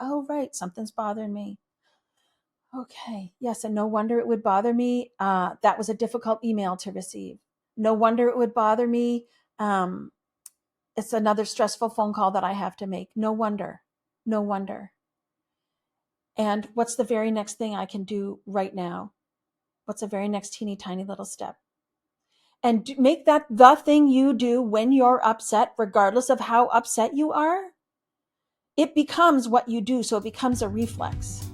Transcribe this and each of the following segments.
Oh, right, something's bothering me. Okay, yes, and no wonder it would bother me. That was a difficult email to receive. No wonder it would bother me. Um, it's another stressful phone call that I have to make. No wonder. No wonder. And what's the very next thing I can do right now? What's the very next teeny tiny little step? And make that the thing you do when you're upset, regardless of how upset you are. It becomes what you do, so it becomes a reflex.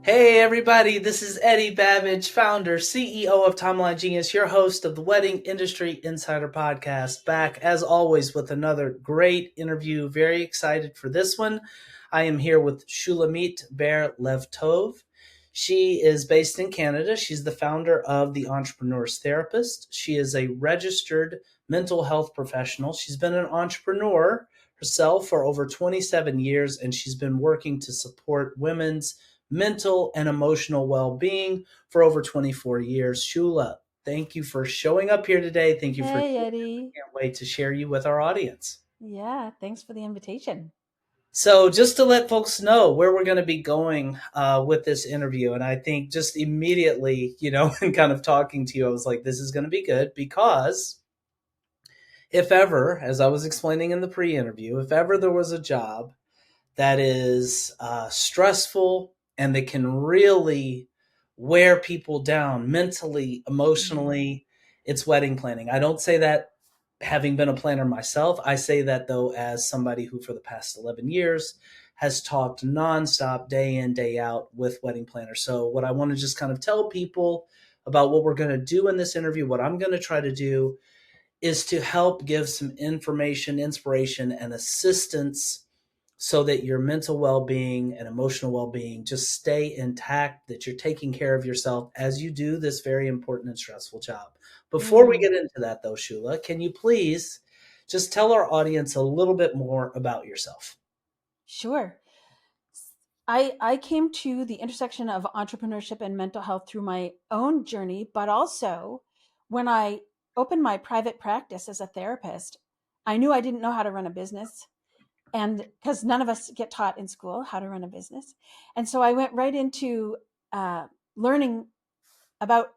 Hey everybody, this is Eddie Babbage, founder, CEO of Timeline Genius, your host of the Wedding Industry Insider Podcast, back as always with another great interview. Very excited for this one. I am here with Shulamit Ber Levtov. She is based in Canada. She's the founder of the Entrepreneur's Therapist. She is a registered mental health professional. She's been an entrepreneur herself for over 27 years, and she's been working to support women's mental and emotional well-being for over 24 years. Shula, thank you for showing up here today. Thank you for Hey, Eddie. can't wait to share you with our audience. Yeah, thanks for the invitation. So just to let folks know where we're going to be going with this interview, and I think just immediately, and kind of talking to you, I was like, this is going to be good because if ever, as I was explaining in the pre-interview, if ever there was a job that is stressful and that can really wear people down mentally, emotionally, it's wedding planning. I don't say that having been a planner myself. I say that though as somebody who for the past 11 years has talked nonstop, day in, day out with wedding planners. So what I want to just kind of tell people about what we're going to do in this interview, what I'm going to try to do is to help give some information, inspiration, and assistance so that your mental well-being and emotional well-being just stay intact, that you're taking care of yourself as you do this very important and stressful job. Before we get into that though, Shula, can you please just tell our audience a little bit more about yourself? Sure. I came to the intersection of entrepreneurship and mental health through my own journey, but also when I opened my private practice as a therapist, I knew I didn't know how to run a business. And because none of us get taught in school how to run a business. And so I went right into learning about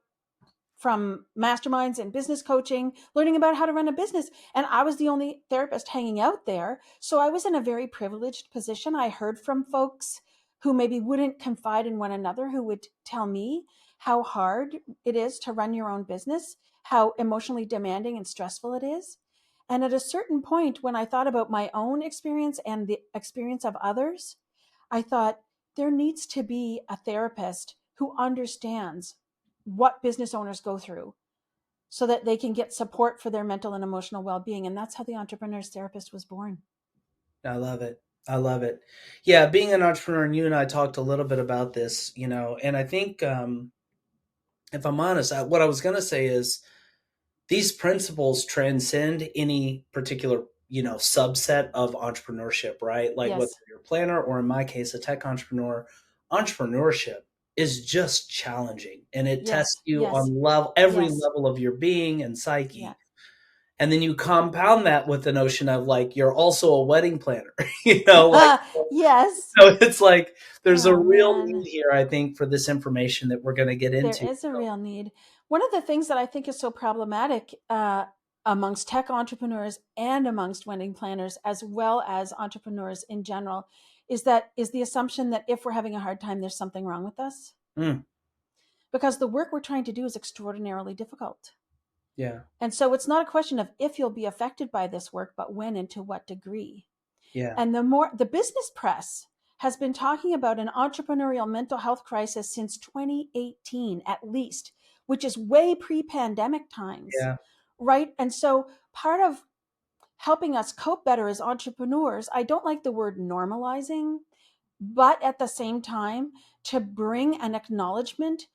from masterminds and business coaching, learning about how to run a business. And I was the only therapist hanging out there. So I was in a very privileged position. I heard from folks who maybe wouldn't confide in one another, who would tell me how hard it is to run your own business, how emotionally demanding and stressful it is. And at a certain point, when I thought about my own experience and the experience of others, I thought there needs to be a therapist who understands what business owners go through so that they can get support for their mental and emotional well-being. And that's how the Entrepreneur's Therapist was born. I love it. I love it. Yeah, being an entrepreneur, and you and I talked a little bit about this, and I think if I'm honest, what I was going to say is these principles transcend any particular subset of entrepreneurship, right? Like whether Yes. you're a planner or in my case a tech entrepreneur, entrepreneurship is just challenging and it tests Yes. you Yes. on every Yes. level of your being and Yeah. psyche. And then you compound that with the notion of like you're also a wedding planner, like Yes. so it's like there's a Oh, real man. need here, I think, for this information that we're going to get There into. is a real need. One of the things that I think is so problematic amongst tech entrepreneurs and amongst wedding planners, as well as entrepreneurs in general, is the assumption that if we're having a hard time, there's something wrong with us. Mm, Because the work we're trying to do is extraordinarily difficult. yeah, And so it's not a question of if you'll be affected by this work, but when and to what degree. yeah, And the business press has been talking about an entrepreneurial mental health crisis since 2018, at least, which is way pre-pandemic times, yeah. right? And so part of helping us cope better as entrepreneurs, I don't like the word normalizing, but at the same time, to bring an acknowledgement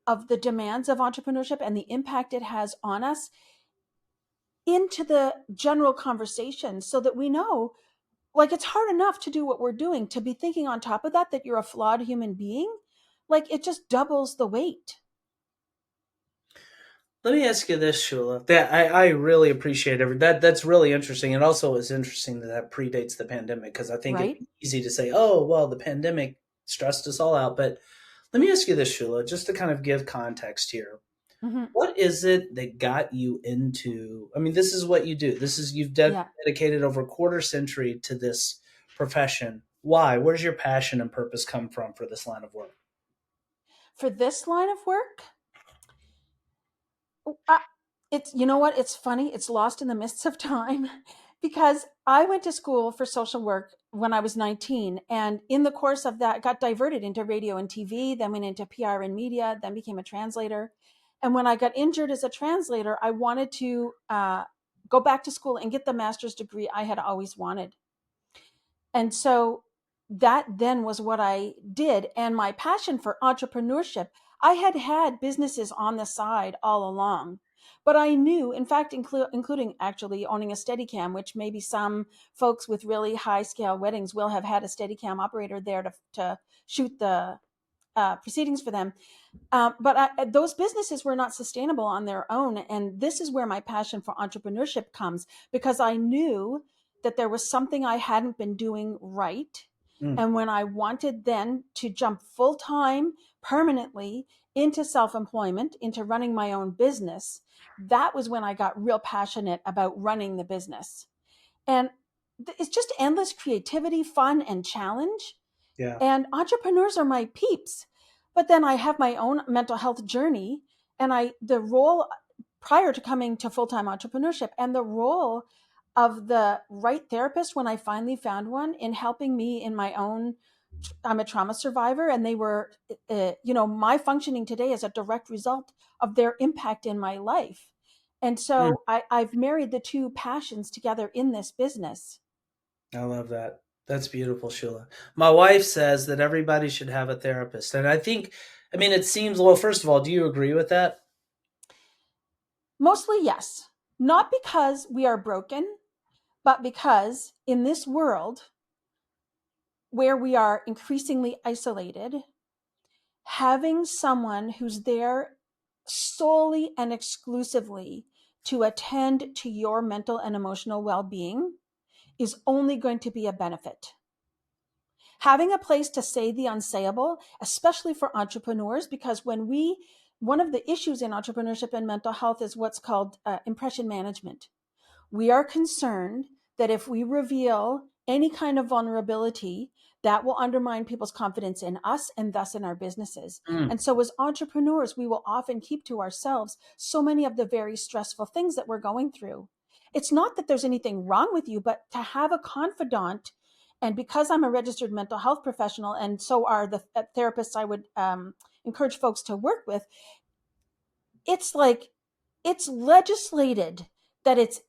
of the demands of entrepreneurship and the impact it has on us into the general conversation so that we know, like, it's hard enough to do what we're doing, to be thinking on top of that you're a flawed human being, like, it just doubles the weight. Let me ask you this, Shula. That I really appreciate that. That's really interesting. And also is interesting that that predates the pandemic because I think it'd Right? be easy to say, oh, well, the pandemic stressed us all out. But let me ask you this, Shula, just to kind of give context here. Hmm. What is it that got you into? I mean, this is what you do. This is you've Yeah. dedicated over a quarter century to this profession. Why? Where's your passion and purpose come from for this line of work? For this line of work, uh, it's, you know what? It's funny. It's lost in the mists of time because I went to school for social work when I was 19. And in the course of that, got diverted into radio and TV, then went into PR and media, then became a translator. And when I got injured as a translator, I wanted to go back to school and get the master's degree I had always wanted. And so that then was what I did. And my passion for entrepreneurship, I had had businesses on the side all along. But I knew, in fact, including actually owning a Steadicam, which maybe some folks with really high scale weddings will have had a Steadicam operator there to shoot the proceedings for them. Those businesses were not sustainable on their own. And this is where my passion for entrepreneurship comes because I knew that there was something I hadn't been doing right. Mm, And when I wanted then to jump full time permanently into self employment, into running my own business, that was when I got real passionate about running the business. And it's just endless creativity, fun, and challenge. yeah. And entrepreneurs are my peeps. But then I have my own mental health journey, and the role prior to coming to full-time entrepreneurship, and the role of the right therapist when I finally found one in helping me in my own. I'm a trauma survivor, and they were, my functioning today is a direct result of their impact in my life. And Mm, so I've married the two passions together in this business. I love that. That's beautiful, Shula. My wife says that everybody should have a therapist. And I think, I mean, it seems, well, first of all, do you agree with that? Mostly, yes. Not because we are broken, but because in this world where we are increasingly isolated, having someone who's there solely and exclusively to attend to your mental and emotional well being is only going to be a benefit. Having a place to say the unsayable, especially for entrepreneurs, because one of the issues in entrepreneurship and mental health is what's called impression management. We are concerned that if we reveal any kind of vulnerability, that will undermine people's confidence in us and thus in our businesses. Mm, And so, as entrepreneurs, we will often keep to ourselves so many of the very stressful things that we're going through. It's not that there's anything wrong with you, but to have a confidant. And because I'm a registered mental health professional, and so are the therapists I would encourage folks to work with, it's like it's legislated that it's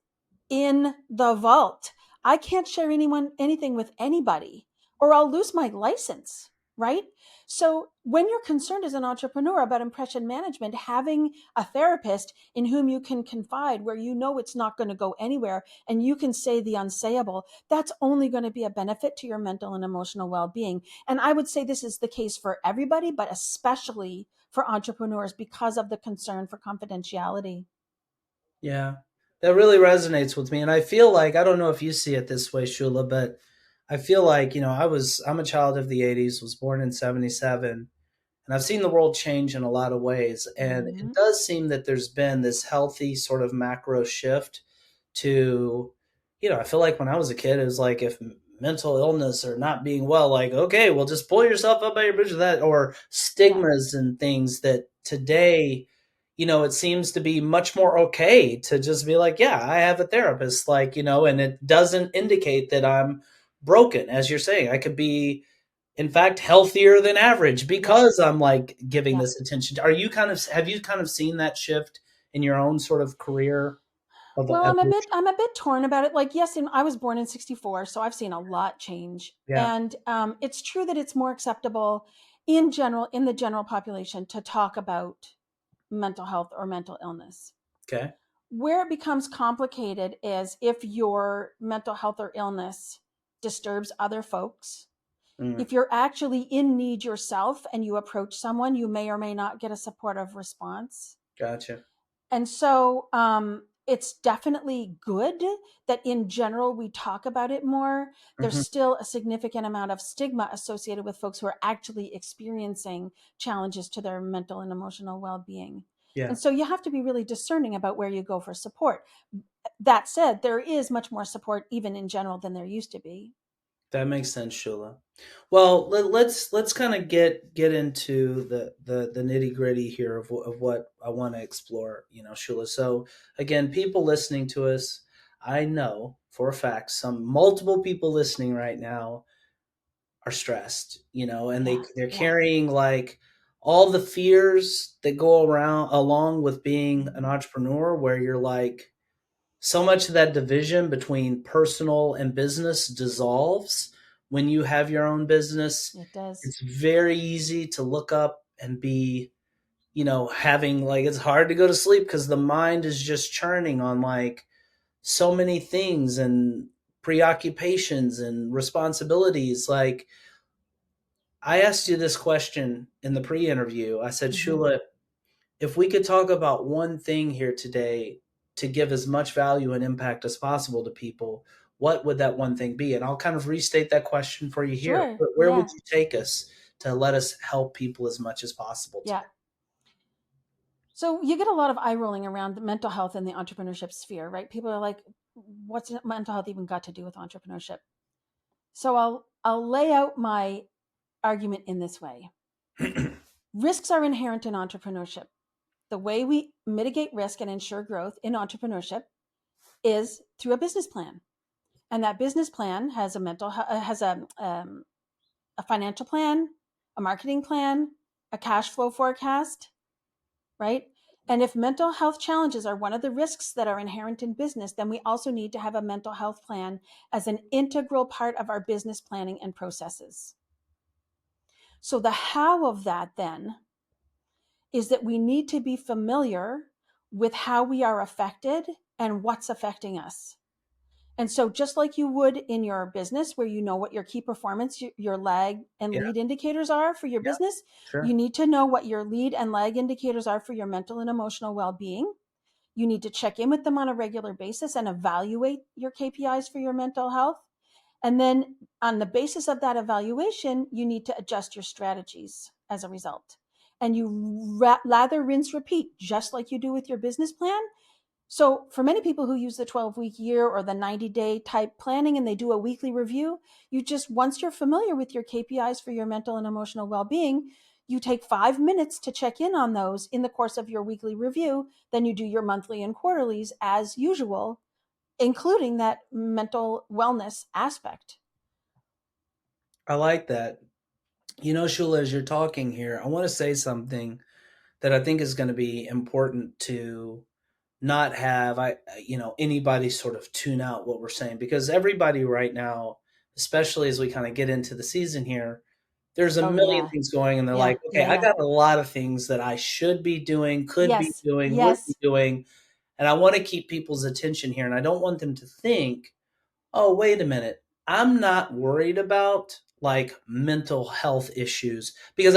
in the vault. I can't share anything with anybody or I'll lose my license, right? So when you're concerned as an entrepreneur about impression management, having a therapist in whom you can confide where you know it's not going to go anywhere and you can say the unsayable, that's only going to be a benefit to your mental and emotional well-being. And I would say this is the case for everybody, but especially for entrepreneurs because of the concern for confidentiality. yeah. That really resonates with me. And I feel like, I don't know if you see it this way, Shula, but I feel like, I'm a child of the 80s, was born in 77. And I've seen the world change in a lot of ways. And it Mhm. does seem that there's been this healthy sort of macro shift to, I feel like when I was a kid, it was like if mental illness or not being well, like, okay, well, just pull yourself up by your bridge of that, or Yeah, stigmas and things that today, it seems to be much more okay to just be like, yeah, I have a therapist, like, and it doesn't indicate that I'm broken, as you're saying. I could be in fact healthier than average yeah, because I'm like giving yeah. this attention. Are you kind of have you kind of seen that shift in your own sort of career of Well, evolution? I'm a bit torn about it. Like, yes, I was born in '64, so I've seen a lot change, Yeah. and it's true that it's more acceptable in general in the general population to talk about mental health or mental illness. Okay. Where it becomes complicated is if your mental health or illness disturbs other folks. Mm, If you're actually in need yourself and you approach someone, you may or may not get a supportive response. gotcha. And so it's definitely good that in general we talk about it more. There's Hmm. still a significant amount of stigma associated with folks who are actually experiencing challenges to their mental and emotional well-being. Yeah. And so you have to be really discerning about where you go for support. That said, there is much more support even in general than there used to be. That makes sense, Shula. Well, let's kind of get into the nitty gritty here of what I want to explore, Shula. So again, people listening to us, I know for a fact some multiple people listening right now are stressed, and Yeah, they're yeah. carrying like all the fears that go around along with being an entrepreneur, where you're like so much of that division between personal and business dissolves when you have your own business. It does. It's very easy to look up and be, having like it's hard to go to sleep because the mind is just churning on like so many things and preoccupations and responsibilities. Like I asked you this question in the pre-interview. I said, Mm-hmm. Shula, if we could talk about one thing here today to give as much value and impact as possible to people, what would that one thing be? And I'll kind of restate that question for you here. Sure. Where would Yeah. you take us to let us help people as much as possible Yeah. today? So you get a lot of eye rolling around the mental health in the entrepreneurship sphere, right? People are like, what's mental health even got to do with entrepreneurship? So I'll lay out my argument in this way. Risks are inherent in entrepreneurship. The way we mitigate risk and ensure growth in entrepreneurship is through a business plan. And that business plan has a financial plan, a marketing plan, a cash flow forecast, right? And if mental health challenges are one of the risks that are inherent in business, then we also need to have a mental health plan as an integral part of our business planning and processes. So, the how of that then is that we need to be familiar with how we are affected and what's affecting us. And so, just like you would in your business, where you know what your key performance, your lag and Yeah, lead indicators are for your yeah, business, you sure. need to know what your lead and lag indicators are for your mental and emotional well being. You need to check in with them on a regular basis and evaluate your KPIs for your mental health. And then, on the basis of that evaluation, you need to adjust your strategies as a result. And you lather, rinse, repeat, just like you do with your business plan. So, for many people who use the 12-week year or the 90-day type planning and they do a weekly review, you just, once you're familiar with your KPIs for your mental and emotional well being, you take 5 minutes to check in on those in the course of your weekly review. Then you do your monthly and quarterlies as usual, including that mental wellness aspect. I like that. Shula, as you're talking here, I want to say something that I think is going to be important to not have anybody sort of tune out what we're saying, because everybody right now, especially as we kind of get into the season here, there's a Oh, million yeah. things going and they're Yeah. like, okay, Yeah. I Yeah. got a lot of things that I should be doing, could be Yes. doing, would be Yes. doing, and I want to keep people's attention here, and I don't want them to think, oh, wait a minute, I'm not worried about like mental health issues, because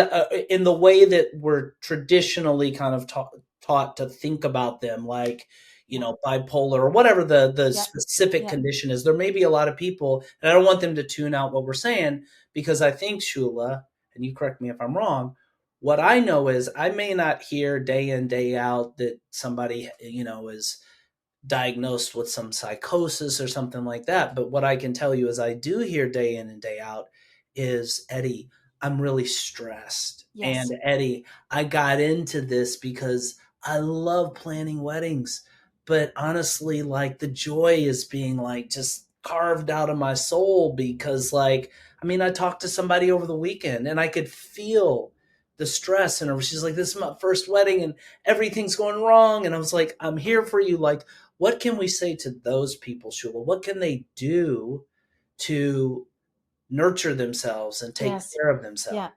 in the way that we're traditionally kind of taught to think about them, like Yeah. bipolar or whatever the Yeah. specific Yeah. condition is, there may be a lot of people, and I don't want them to tune out what we're saying, because I think, Shula, and you correct me if I'm wrong, what I know is I may not hear day in day out that somebody is diagnosed with some psychosis or something like that. But what I can tell you is I do hear day in and day out is, Eddie, I'm really stressed. And Yes. Eddie, I got into this because I love planning weddings. But honestly, like the joy is being like just carved out of my soul, because like, I mean, I talked to somebody over the weekend and I could feel the stress, and she's like, this is my first wedding and everything's going wrong. And I was like, I'm here for you. Like, what can we say to those people, Shula? What can they do to nurture themselves and take Yes. care of themselves? Yeah.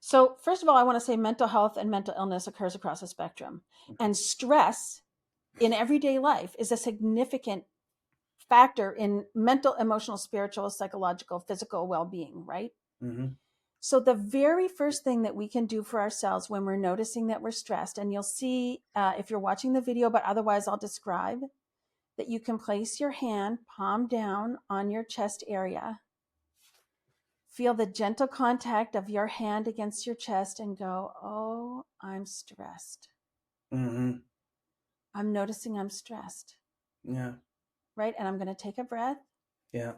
So, first of all, I want to say mental health and mental illness occurs across a spectrum. Okay. And stress in everyday life is a significant factor in mental, emotional, spiritual, psychological, physical well being, right? Hmm. So the very first thing that we can do for ourselves when we're noticing that we're stressed, and you'll see if you're watching the video, but otherwise I'll describe, that you can place your hand palm down on your chest area. Feel the gentle contact of your hand against your chest and go, oh, I'm stressed. Mm-hmm. I'm noticing I'm stressed. Yeah. Right? And I'm going to take a breath. Yeah.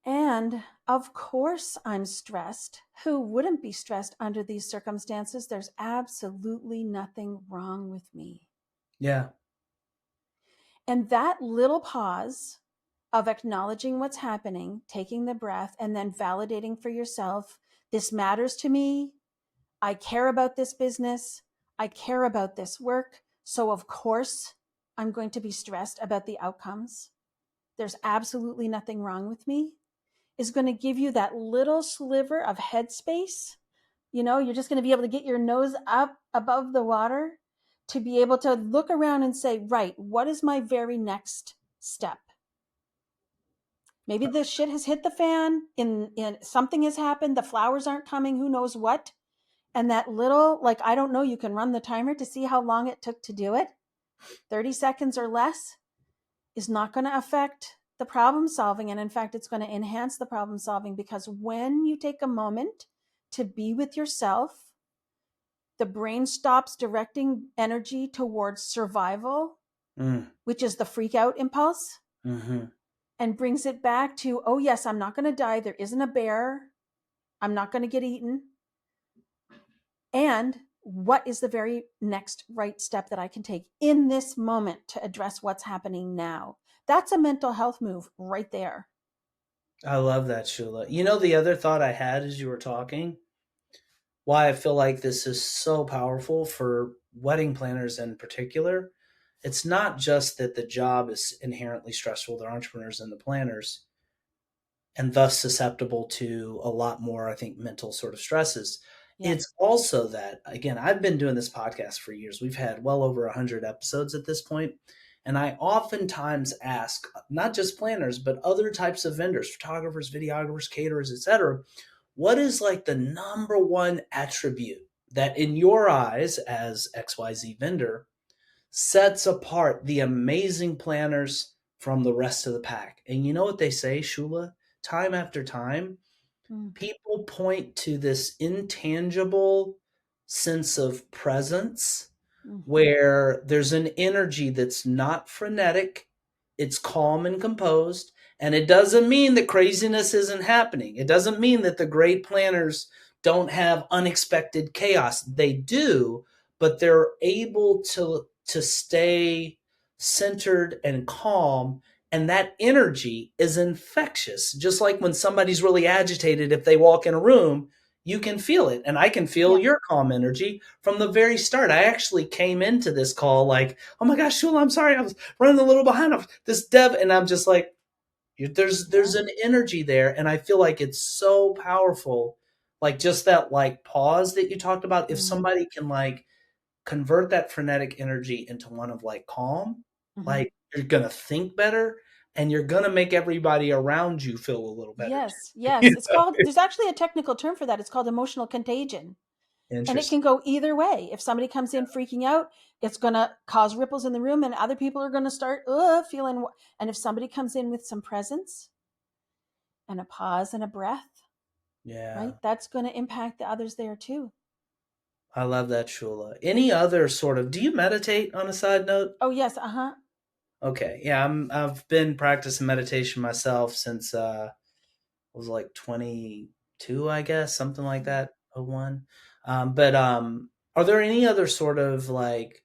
And of course, I'm stressed. Who wouldn't be stressed under these circumstances? There's absolutely nothing wrong with me. Yeah. And that little pause of acknowledging what's happening, taking the breath, and then validating for yourself, this matters to me. I care about this business. I care about this work. So, of course, I'm going to be stressed about the outcomes. There's absolutely nothing wrong with me, is going to give you that little sliver of headspace. You're just going to be able to get your nose up above the water to be able to look around and say, right, what is my very next step? Maybe the shit has hit the fan, in something has happened, the flowers aren't coming, who knows what. And that little, like, I don't know, you can run the timer to see how long it took to do it. 30 seconds or less is not going to affect the problem solving. And in fact, it's going to enhance the problem solving, because when you take a moment to be with yourself, the brain stops directing energy towards survival, Mm. which is the freak out impulse, Mm-hmm. and brings it back to, oh, yes, I'm not going to die. There isn't a bear. I'm not going to get eaten. And what is the very next right step that I can take in this moment to address what's happening now? That's a mental health move right there. I love that, Shula. The other thought I had as you were talking, why I feel like this is so powerful for wedding planners in particular. It's not just that the job is inherently stressful, they're entrepreneurs and the planners, and thus susceptible to a lot more, I think, mental sort of stresses. Yeah. It's also that, again, I've been doing this podcast for years. We've had well over 100 episodes at this point. And I oftentimes ask not just planners, but other types of vendors, photographers, videographers, caterers, etc., what is like the number one attribute that in your eyes as XYZ vendor sets apart the amazing planners from the rest of the pack? And you know what they say, Shula? Time after time, Mm. people point to this intangible sense of presence Mm-hmm. where there's an energy that's not frenetic, it's calm and composed. And it doesn't mean that craziness isn't happening. It doesn't mean that the great planners don't have unexpected chaos. They do, but they're able to stay centered and calm, and that energy is infectious. Just like when somebody's really agitated, if they walk in a room, you can feel it. And I can feel Yeah. your calm energy from the very start. I actually came into this call like, oh my gosh, Shula, I'm sorry, I was running a little behind of this dev, and I'm just like, Yeah. there's an energy there, and I feel like it's so powerful. Like just that like pause that you talked about. If Mm. somebody can like convert that frenetic energy into one of like calm, Mm-hmm. like you're gonna think better, and you're gonna make everybody around you feel a little better Yes. too. Yes. It's called, there's actually a technical term for that. It's called emotional contagion. And it Interesting. can go either way. If somebody comes in freaking out, it's going to cause ripples in the room, and other people are going to start feeling. And if somebody comes in with some presence and a pause and a breath, Yeah. right, that's going to impact the others there too. I love that, Shula. Any other sort of, do you meditate on a side note? Oh, yes. Uh huh. Okay. Yeah, I've been practicing meditation myself since I was like 22, I guess, something like that, oh 01. But are there any other sort of like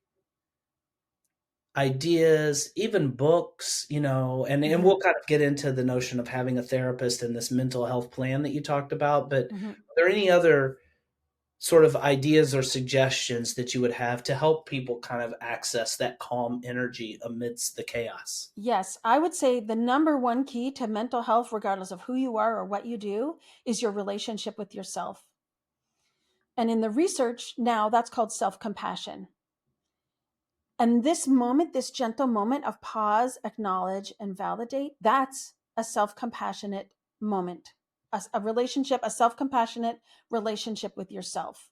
ideas, even books, and Mm-hmm. we'll kind of get into the notion of having a therapist and this mental health plan that you talked about, but Mm-hmm. are there any other sort of ideas or suggestions that you would have to help people kind of access that calm energy amidst the chaos? Yes, I would say the number one key to mental health, regardless of who you are or what you do, is your relationship with yourself. And in the research now, that's called self compassion. And this moment, this gentle moment of pause, acknowledge, and validate, that's a self compassionate moment. a relationship, a self-compassionate relationship with yourself.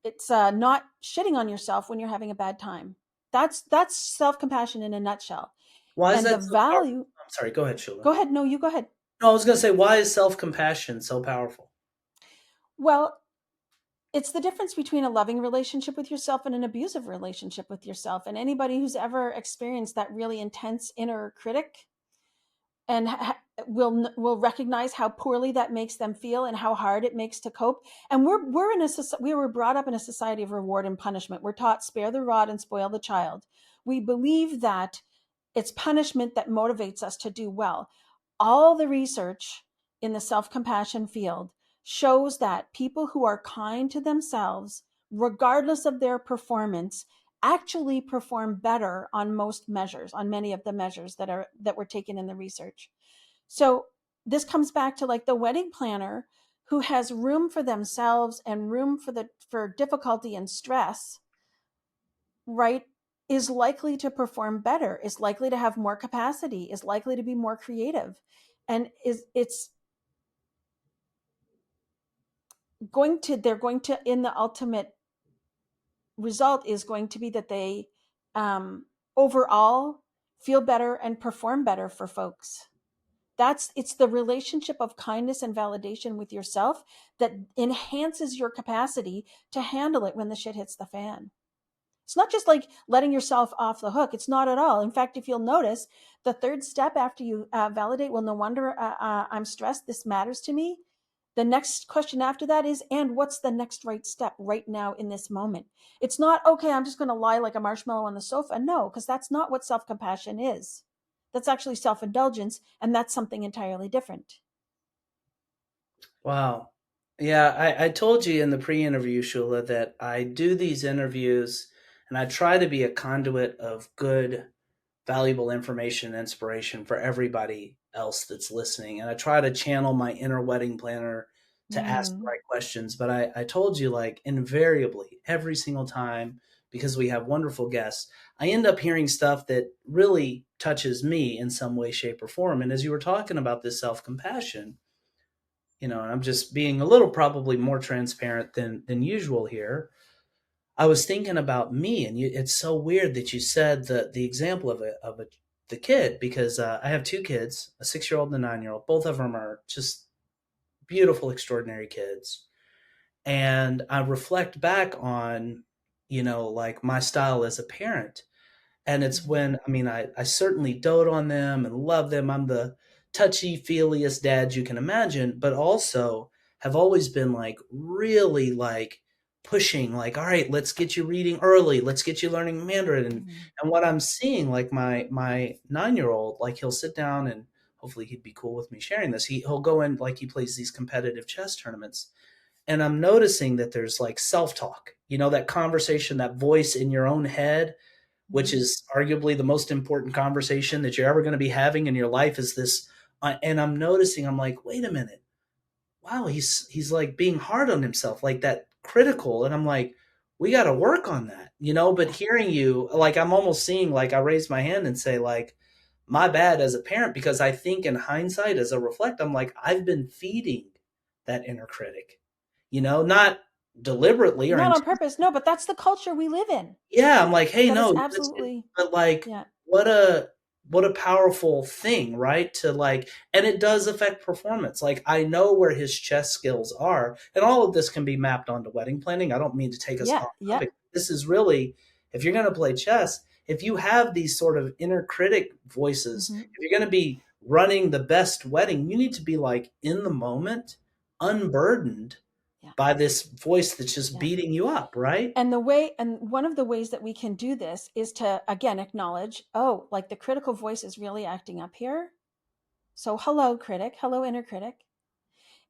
It's not shitting on yourself when you're having a bad time. That's self-compassion in a nutshell. Why is And the that so powerful? value, I'm sorry, go ahead, Shula. go ahead. No, you go ahead. No, I was going to say, why is self compassion so powerful? Well, it's the difference between a loving relationship with yourself and an abusive relationship with yourself. And anybody who's ever experienced that really intense inner critic and will recognize how poorly that makes them feel and how hard it makes to cope. And we were brought up in a society of reward and punishment. We're taught spare the rod and spoil the child. We believe that it's punishment that motivates us to do well. All the research in the self-compassion field shows that people who are kind to themselves, regardless of their performance, actually perform better on most measures, on many of the measures that were taken in the research. So this comes back to like the wedding planner who has room for themselves and room for difficulty and stress, right? Is likely to perform better, is likely to have more capacity, is likely to be more creative, and is it's going to they're going to in the ultimate result is going to be that they overall feel better and perform better for folks. It's the relationship of kindness and validation with yourself that enhances your capacity to handle it when the shit hits the fan. It's not just like letting yourself off the hook. It's not at all. In fact, if you'll notice, the third step after you validate, well, no wonder I'm stressed. This matters to me. The next question after that is, and what's the next right step right now in this moment? It's not, okay, I'm just going to lie like a marshmallow on the sofa. No, because that's not what self compassion is. That's actually self indulgence, and that's something entirely different. Wow. Yeah, I told you in the pre interview, Shula, that I do these interviews and I try to be a conduit of good, valuable information and inspiration for everybody else that's listening. And I try to channel my inner wedding planner to ask the Mm. right questions. But I told you, like, invariably, every single time, because we have wonderful guests, I end up hearing stuff that really touches me in some way, shape, or form. And as you were talking about this self compassion, and I'm just being a little probably more transparent than usual here. I was thinking about me, and it's so weird that you said the example of the kid because I have two kids, a 6-year-old and a 9-year-old. Both of them are just beautiful, extraordinary kids, and I reflect back on like my style as a parent, and it's Mhm. when I certainly dote on them and love them. I'm the touchy feeliest dad you can imagine, but also have always been like really like pushing, like, all right, let's get you reading early, let's get you learning Mandarin. Mhm. And what I'm seeing, like my 9-year-old, like he'll sit down and hopefully he'd be cool with me sharing this. He'll go in, like he plays these competitive chess tournaments. And I'm noticing that there's like self-talk, that conversation, that voice in your own head, which Mhm. is arguably the most important conversation that you're ever going to be having in your life is this. And I'm noticing, I'm like, wait a minute, wow, he's like being hard on himself, like that critical. And I'm like, we got to work on that, but Yeah. hearing you, like, I'm almost seeing, like, I raise my hand and say, like, my bad as a parent, because I think in hindsight, as a reflect, I'm like, I've been feeding that inner critic, not deliberately or Not on intentionally. purpose. No, but that's the culture we live in. Yeah, I'm like, "Hey, That is no, listen," absolutely, but, like, yeah. what a powerful thing, right? To, like, and it does affect performance. Like, I know where his chess skills are, and all of this can be mapped onto wedding planning. I don't mean to take us Yeah. off Yeah. topic. This is really, if you're gonna play chess, if you have these sort of inner critic voices, Hmm. if you're gonna be running the best wedding, you need to be, like, in the moment, unburdened Yeah. by this voice that's just Yeah. beating you up, right? And one of the ways that we can do this is to, again, acknowledge, oh, like the critical voice is really acting up here. So, hello, critic. Hello, inner critic.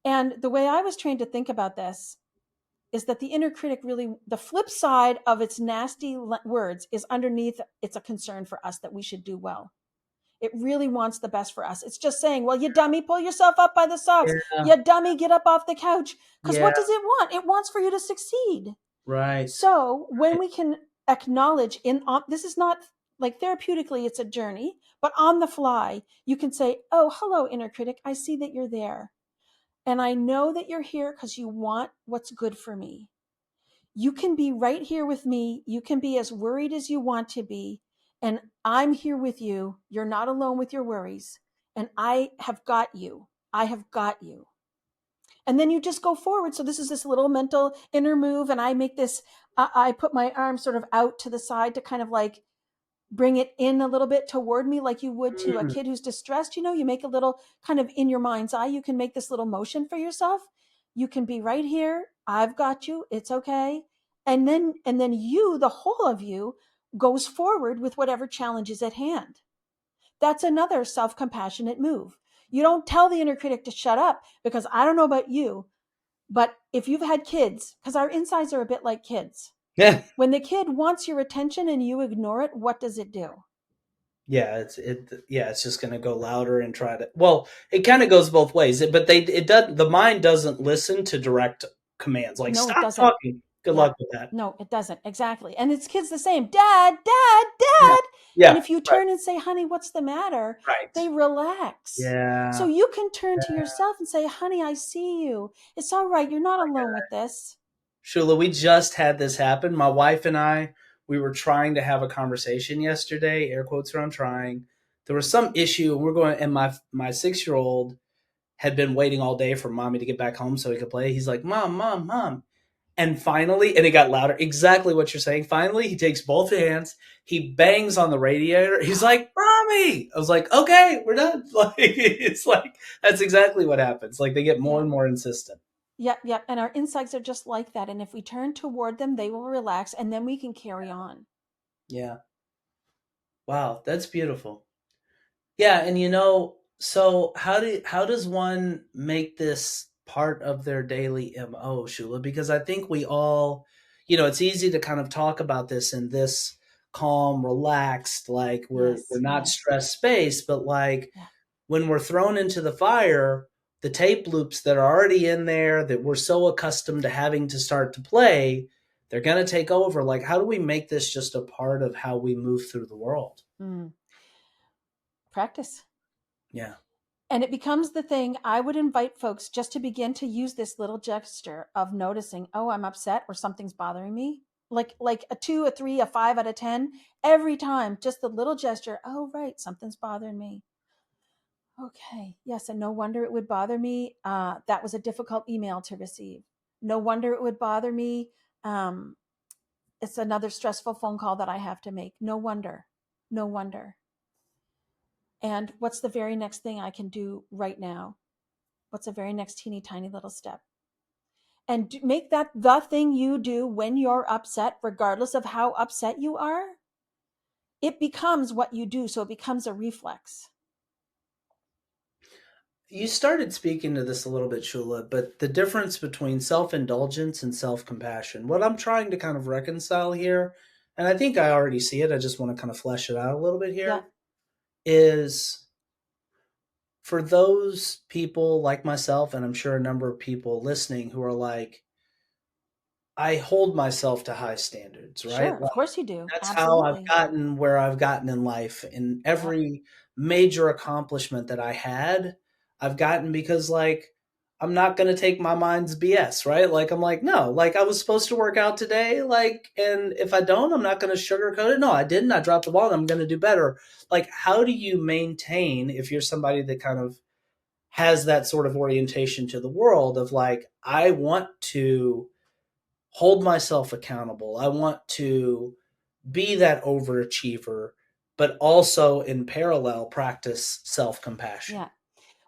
And the way I was trained to think about this is that the inner critic really, the flip side of its nasty words is underneath, it's a concern for us that we should do well. It really wants the best for us. It's just saying, well, you dummy, pull yourself up by the socks. Yeah, You dummy, get up off the couch. Because yeah, what does it want? It wants for you to succeed. right. So when Right. we can acknowledge this is not like therapeutically, it's a journey, but on the fly, you can say, oh, hello, inner critic. I see that you're there. And I know that you're here because you want what's good for me. You can be right here with me. You can be as worried as you want to be. And I'm here with you. You're not alone with your worries. And I have got you. I have got you. And then you just go forward. So this is this little mental inner move. And I make this, I put my arm sort of out to the side to kind of like bring it in a little bit toward me, like you would to a Mm. kid who's distressed. You make a little kind of in your mind's eye, you can make this little motion for yourself. You can be right here. I've got you. It's okay. And then you, the whole of you, goes forward with whatever challenge is at hand. That's another self-compassionate move. You don't tell the inner critic to shut up, because I don't know about you, but if you've had kids, because our insides are a bit like kids, Yeah. when the kid wants your attention and you ignore it, what does it do? Yeah, it's just going to go louder and try to. Well, it kind of goes both ways. But it does the mind doesn't listen to direct commands like No, it stop doesn't. talking. Good Yeah. luck with that. No, it doesn't. Exactly. And it's kids the same. Dad, dad, Yeah. dad. And Yeah. if you Right. turn and say, honey, what's the matter? Right. They relax. So Yeah. you can turn to yourself and say, honey, I see you. It's all right. You're not alone with this. Shula, we just had this happen. My wife and I, we were trying to have a conversation yesterday. Air quotes around trying. There was some issue, and we're going. And my 6-year-old had been waiting all day for mommy to get back home so he could play. He's like, "Mom, mom, mom!" And finally, and it got louder. Exactly what you're saying. Finally, he takes both hands. He bangs on the radiator. He's like, "Mommy!" I was like, "Okay, we're done." Like it's like that's exactly what happens. Like they get more Yeah. and more insistent. Yep. Yep. And our insides are just like that. And if we turn toward them, they will relax, and then we can carry on. Yeah. Wow, that's beautiful. Yeah, and so how does one make this part of their daily MO, Shula? Because I think we all, it's easy to kind of talk about this in this calm, relaxed, like we're Yes. not Yes. stressed space, but like Yeah. when we're thrown into the fire, the tape loops that are already in there that we're so accustomed to having to start to play, they're going to take over. Like how do we make this just a part of how we move through the world? Mm. Practice. Yeah. And it becomes the thing. I would invite folks just to begin to use this little gesture of noticing, oh, I'm upset or something's bothering me. Like a 2, a 3, a 5 out of 10. Every time, just the little gesture. Oh, right, something's bothering me. Okay, yes, and no wonder it would bother me. That was a difficult email to receive. No wonder it would bother me. Um, it's another stressful phone call that I have to make. No wonder. No wonder. And what's the very next thing I can do right now? What's the very next teeny tiny little step? And make that the thing you do when you're upset, regardless of how upset you are. It becomes what you do. So it becomes a reflex. You started speaking to this a little bit, Shula, but the difference between self indulgence and self compassion, what I'm trying to kind of reconcile here, and I think I already see it, I just want to kind of flesh it out a little bit Yeah, here, is for those people like myself, and I'm sure a number of people listening who are like, I hold myself to high standards, right? sure. Of course you do. That's how I've Absolutely. gotten where I've gotten in life. In Yeah. every major accomplishment that I had, I've gotten because like I'm not going to take my mind's BS, right? Like I'm like, no, like I was supposed to work out today, like and if I don't, I'm not going to sugarcoat it. No, I didn't. I dropped the ball and I'm going to do better. Like how do you maintain if you're somebody that kind of has that sort of orientation to the world of like I want to hold myself accountable. I want to be that overachiever, but also in parallel practice self compassion. Yeah.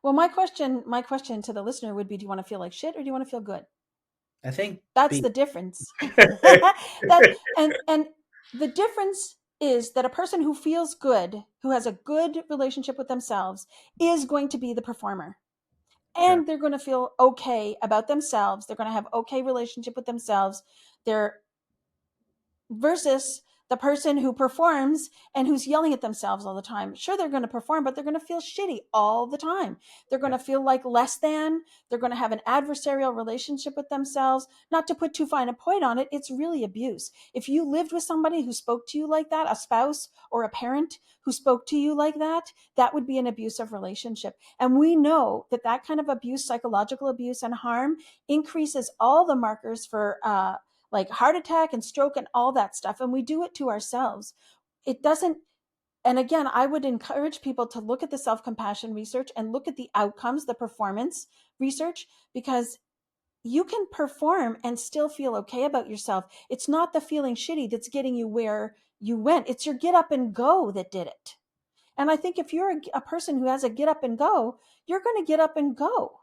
Well, my question to the listener would be, do you want to feel like shit or do you want to feel good? I think That's be the difference. And the difference is that a person who feels good, who has a good relationship with themselves, is going to be the performer. yeah. And they're going to feel okay about themselves. They're going to have okay relationship with themselves. They're versus The person who performs and who's yelling at themselves all the time, sure, they're going to perform, but they're going to feel shitty all the time. They're going Yeah. to feel like less than. They're going to have an adversarial relationship with themselves. Not to put too fine a point on it, it's really abuse. If you lived with somebody who spoke to you like that, a spouse or a parent who spoke to you like that, that would be an abusive relationship. And we know that that kind of abuse, psychological abuse and harm, increases all the markers for like heart attack and stroke and all that stuff. And we do it to ourselves. It doesn't, and again, I would encourage people to look at the self-compassion research and look at the outcomes, the performance research, because you can perform and still feel okay about yourself. It's not the feeling shitty that's getting you where you went. It's your get up and go that did it. And I think if you're a person who has a get up and go, you're going to get up and go.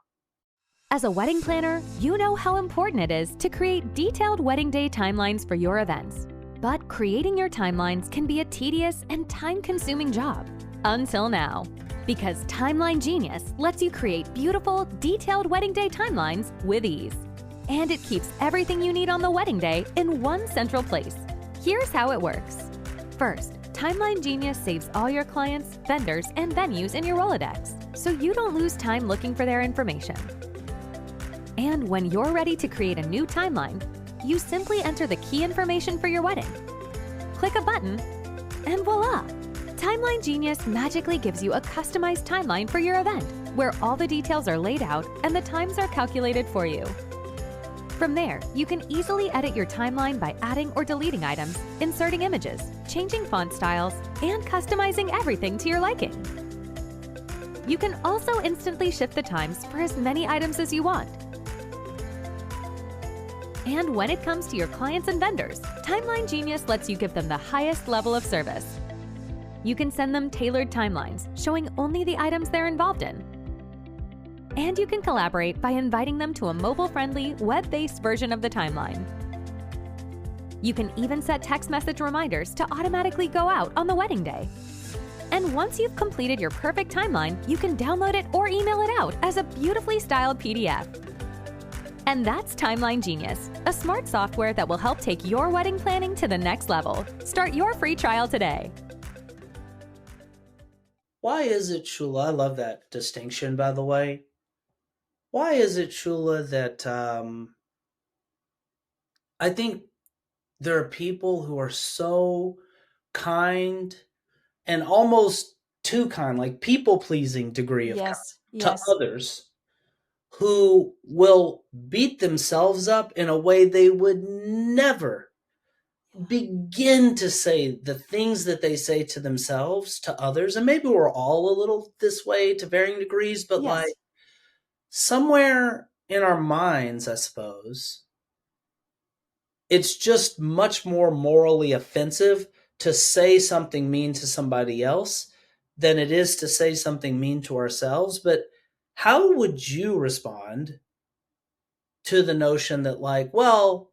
As a wedding planner, you know how important it is to create detailed wedding day timelines for your events. But creating your timelines can be a tedious and time-consuming job. Until now. Because Timeline Genius lets you create beautiful, detailed wedding day timelines with ease. And it keeps everything you need on the wedding day in one central place. Here's how it works. First, Timeline Genius saves all your clients, vendors, and venues in your Rolodex, so you don't lose time looking for their information. And when you're ready to create a new timeline, you simply enter the key information for your wedding. Click a button, and voila! Timeline Genius magically gives you a customized timeline for your event, where all the details are laid out and the times are calculated for you. From there, you can easily edit your timeline by adding or deleting items, inserting images, changing font styles, and customizing everything to your liking. You can also instantly shift the times for as many items as you want. And when it comes to your clients and vendors, Timeline Genius lets you give them the highest level of service. You can send them tailored timelines, showing only the items they're involved in. And you can collaborate by inviting them to a mobile-friendly, web-based version of the timeline. You can even set text message reminders to automatically go out on the wedding day. And once you've completed your perfect timeline, you can download it or email it out as a beautifully styled PDF. And that's Timeline Genius, a smart software that will help take your wedding planning to the next level. Start your free trial today. Why is it, Shula? I love that distinction, by the way. Why is it, Shula, that I think there are people who are so kind and almost too kind, like people-pleasing degree of kind Yes, to yes. others, who will beat themselves up in a way they would never begin to say the things that they say to themselves to others. And maybe we're all a little this way to varying degrees, but like Yes. somewhere in our minds, I suppose, it's just much more morally offensive to say something mean to somebody else than it is to say something mean to ourselves. But how would you respond to the notion that, like, well,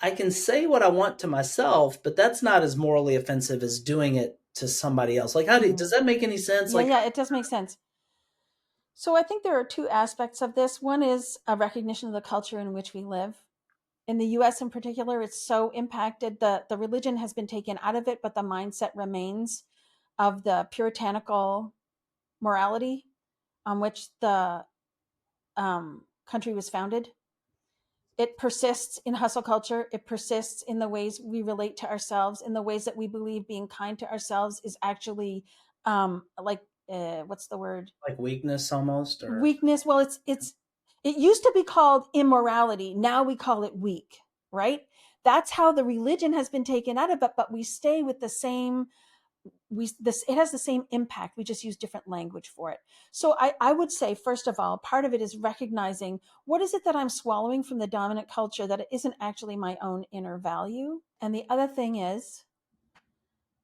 I can say what I want to myself, but that's not as morally offensive as doing it to somebody else? Like, Mhm. does that make any sense? Yeah, Like, yeah, it does make sense. So I think there are two aspects of this. One is a recognition of the culture in which we live. In the US in particular, it's so impacted. The religion has been taken out of it, but the mindset remains of the puritanical morality on which the country was founded. It persists in hustle culture. It persists in the ways we relate to ourselves, in the ways that we believe being kind to ourselves is actually like what's the word? like weakness almost, or Weakness. Well, it used to be called immorality. Now we call it weak, right? That's how the religion has been taken out of it, but we stay with the same it has the same impact. We just use different language for it. So I would say, first of all, part of it is recognizing what is it that I'm swallowing from the dominant culture that it isn't actually my own inner value. And the other thing is,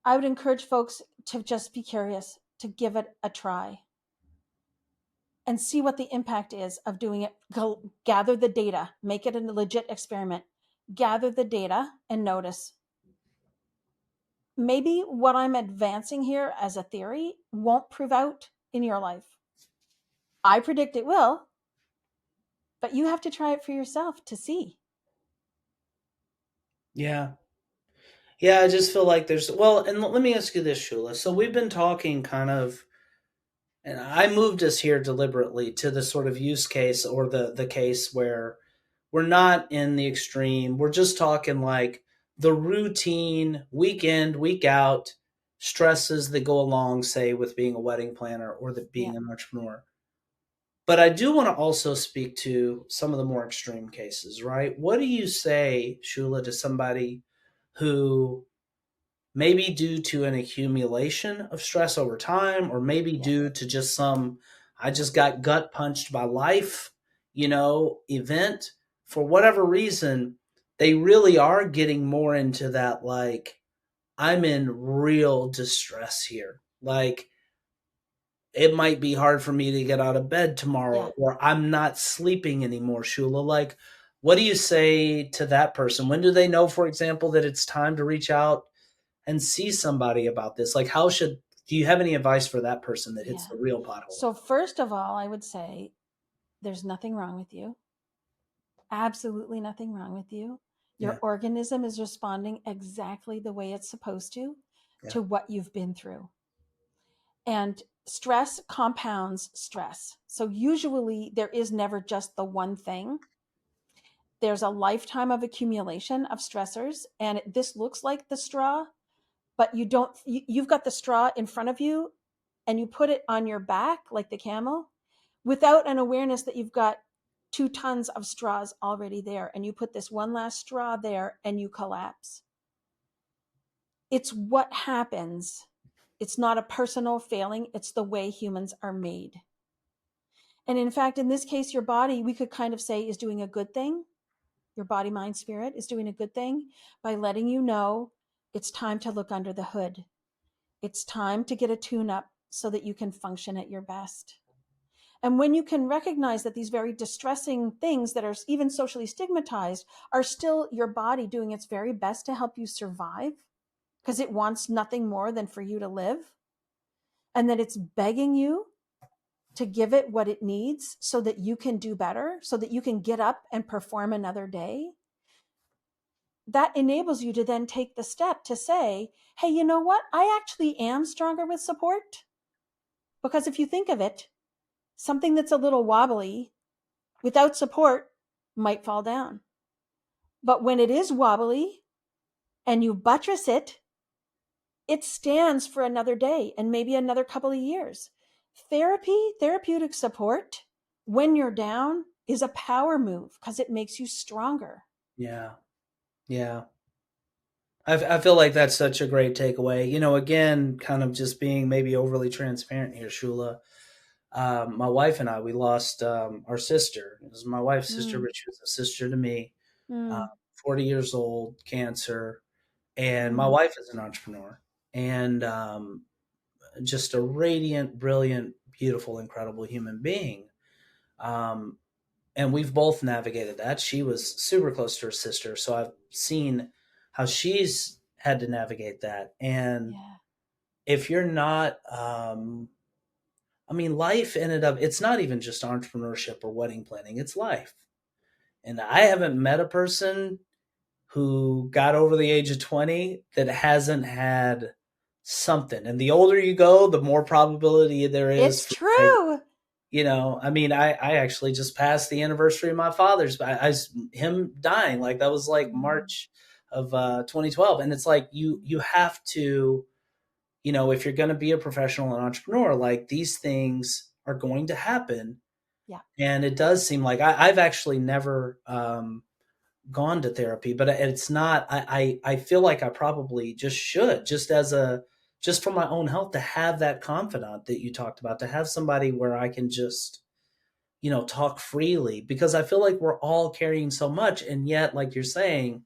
I would encourage folks to just be curious, to give it a try and see what the impact is of doing it. Go gather the data, make it a legit experiment, gather the data and notice. Maybe what I'm advancing here as a theory won't prove out in your life. I predict it will, but you have to try it for yourself to see. yeah. Yeah, I just feel like there's, well, and let me ask you this, Shula. So we've been talking kind of, and I moved us here deliberately to the sort of use case, or the case where we're not in the extreme. We're just talking like the routine, week in, week out stresses that go along, say, with being a wedding planner or the Yeah. being an entrepreneur. But I do want to also speak to some of the more extreme cases, right? What do you say, Shula, to somebody who, maybe due to an accumulation of stress over time, or maybe Yeah. due to just some, I just got gut punched by life, event, for whatever reason, they really are getting more into that, like, I'm in real distress here. Like, it might be hard for me to get out of bed Yeah. tomorrow, or I'm not sleeping anymore, Shula. Like, what do you say to that person? When do they know, for example, that it's time to reach out and see somebody about this? Like, do you have any advice for that person that hits Yeah. the real pothole? So first of all, I would say there's nothing wrong with you. Absolutely nothing wrong with you. Your Yeah. organism is responding exactly the way it's supposed Yeah. to what you've been through. And stress compounds stress. So usually there is never just the one thing. There's a lifetime of accumulation of stressors, and this looks like the straw, but you don't you've got the straw in front of you and you put it on your back like the camel without an awareness that you've got 2 tons of straws already there, and you put this one last straw there and you collapse. It's what happens. It's not a personal failing, it's the way humans are made. And in fact, in this case, your body, we could kind of say, is doing a good thing. Your body, mind, spirit is doing a good thing by letting you know it's time to look under the hood. It's time to get a tune up so that you can function at your best. And when you can recognize that these very distressing things that are even socially stigmatized are still your body doing its very best to help you survive, because it wants nothing more than for you to live, and that it's begging you to give it what it needs so that you can do better, so that you can get up and perform another day, that enables you to then take the step to say, hey, you know what? I actually am stronger with support. Because if you think of it, something that's a little wobbly without support might fall down. But when it is wobbly and you buttress it, it stands for another day and maybe another couple of years. Therapeutic support when you're down is a power move because it makes you stronger. Yeah. Yeah. I feel like that's such a great takeaway. Again, kind of just being maybe overly transparent here, Shula. My wife and I, we lost our sister. It was my wife's sister, Mm, but she was a sister to me. Uh, mm, 40 years old, cancer, and my mm. wife is an entrepreneur, and just a radiant, brilliant, beautiful, incredible human being. Um, and we've both navigated that. She was super close to her sister, so I've seen how she's had to navigate that. And Yeah, if you're not, I mean, life ended up, it's not even just entrepreneurship or wedding planning, it's life. And I haven't met a person who got over the age of 20 that hasn't had something. And the older you go, the more probability there is it's for, like, true. I mean, I actually just passed the anniversary of my father's, him dying. Like, that was like Mm, March of 2012. And it's like, you have to, if you're going to be a professional and entrepreneur, like, these things are going to happen. yeah, And it does seem like I've actually never gone to therapy, but it's not. I feel like I probably just should, just for my own health, to have that confidant that you talked about, to have somebody where I can just talk freely, because I feel like we're all carrying so much, and yet, like you're saying,